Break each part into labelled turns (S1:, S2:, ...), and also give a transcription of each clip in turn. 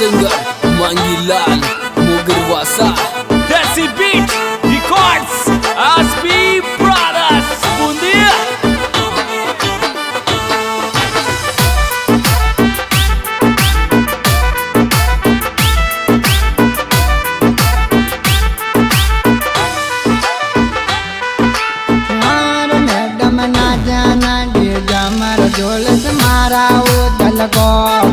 S1: singer Manggilal Mugarwasa.
S2: Desi Beat Records Aspi Brothers Bundia.
S3: ढोलस मारा उदल को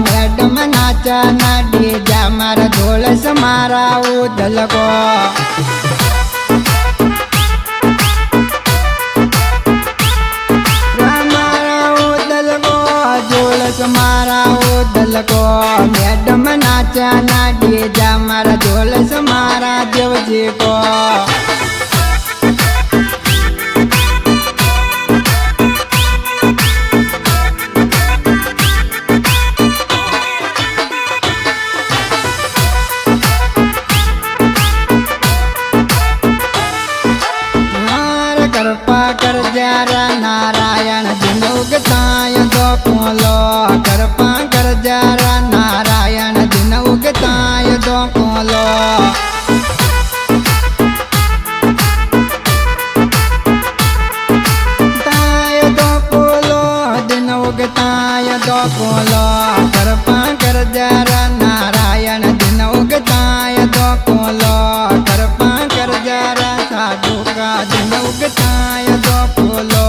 S3: madam नाचा ना डीजा मारा ढोलस मारा उदल को ढोलस मारा उदल को मैडम नाचा ना डीजा मारा ढोलस मारा देवजी को कर जरा नारायण दिनुगताय दो कोलो कृपा कर जरा नारायण दिनुगताय दो कोलो ताय दो कोलो दिनुगताय दो कोलो कृपा कर जरा नारायण दिनुगताय दो कोलो कृपा कर जरा साधु का दिनुगताय दो कोलो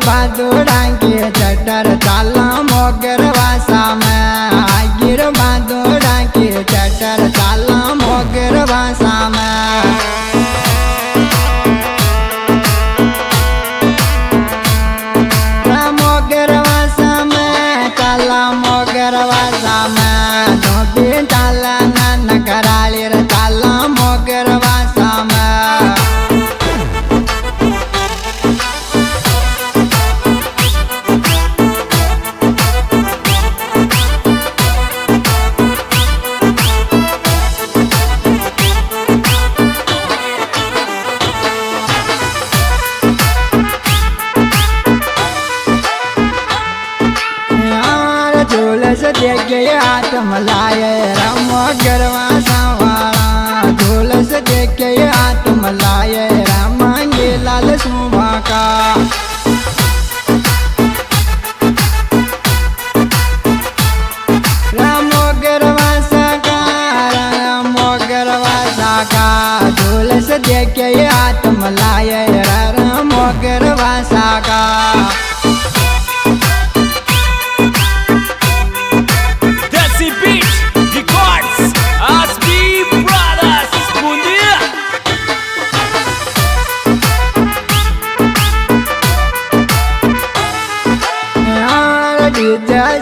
S3: बादोड़ांगे चटर चाला मोगर वासा में गिर बादोड़ांगे चटर चाला मोगर वासा में मोगर वासा में चाला मोगर वासा में धोबी चाला नन कराली चाला मोगर वासा में देख गए हाथ मलाए राम गरवा सावाड़ा ढोलस देख गए हाथ मलाए राम मांगे लाल सुबह का राम गरवा साका राम गरवा साका ढोलस देख गए हाथ मलाए राम गरवा साका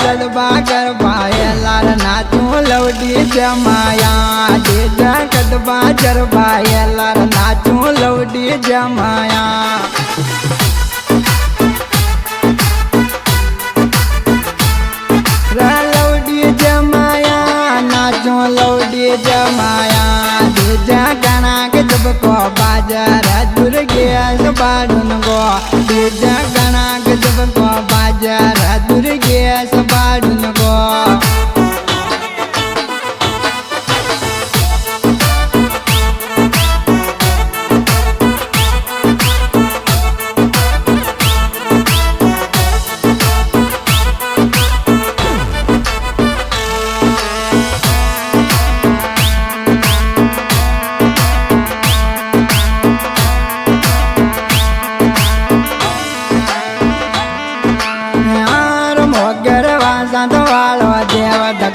S3: जलवा कर पाए लाल नाचू लौडी जमाया डीजा कदबा चरवाए लाल नाचू लौडी जमाया लौडी जमाया नाचू लौडी जमाया डीजा गाना के जब को बाजार दुर्गे बाडुन गो डीजा गाना के जब को बाजार दुर्गे बाडुन गो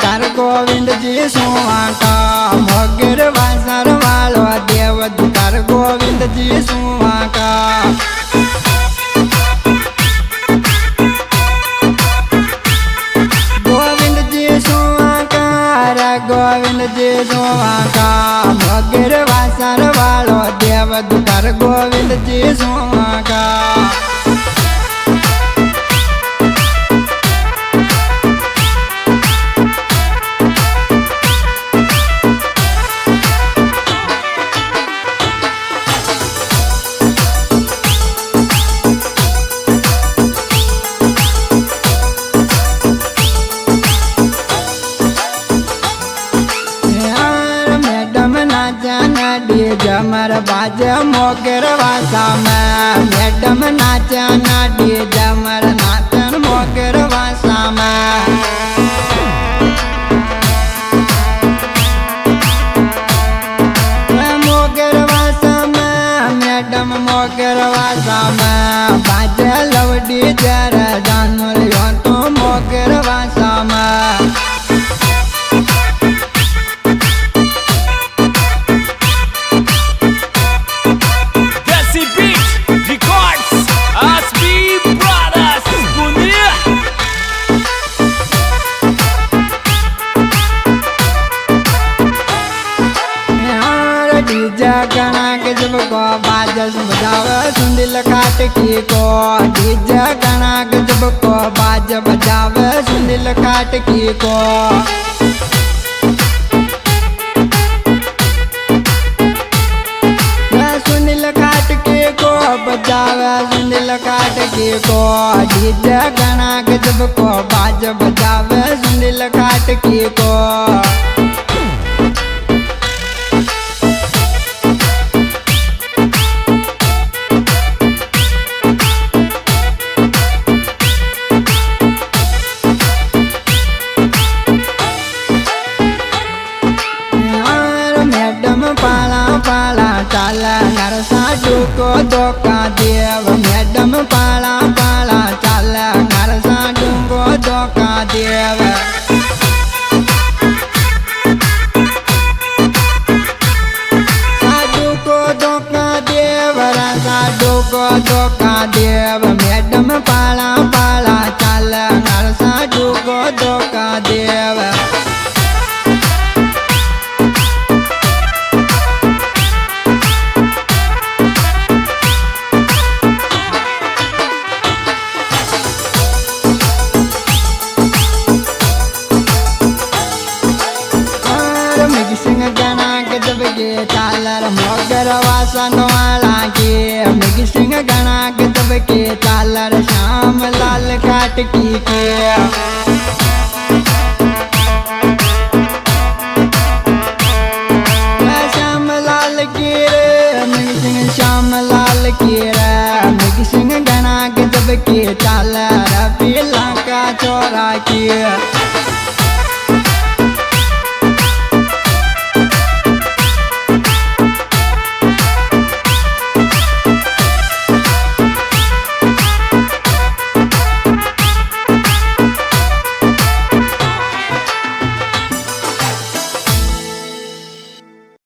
S3: कर गोविंद जी सुवाका मोगर वासर वालो देव कर गोविंद जी सुवाका गोविंद जी सुवाका गोविंद जी सुवाका मोगर वासर वालो देव कर गोविंद जी सुवाका बाजे मोगर वासा में मैडम नाचा ना डीजे मर नाचन मोगर वासा में मैडम मोगर वासा में बाजे लवडी जरा जानू लियो तो मोगर वासा में
S2: Desi Beat Records SB Brothers Bundia
S3: DJ गाना के जब को बाजस बजावे सुंदिल काट की को डीजे गाना के जब को बाज बजावे सुंदिल काट की को सुंदिल काट के को बजावे सुंदिल काट के को डीजे गाना के जब को बाज बजावे सुंदिल काट की को चाला नरसा को धोखा देव मैडम पाला पाला चाला नरसा को धोखा देव साधु को धोखा देव साधु को धोखा देव मैडम पाला पाला चाला नरसा को धोखा देव चालर मोगर वासन वाला के मिग सिंह गणा के जब के चालर श्याम लाल काट की के श्याम लाल की रे मिग सिंह श्याम लाल की रे मिग सिंह गणा के जब के चालर पीला का चोरा की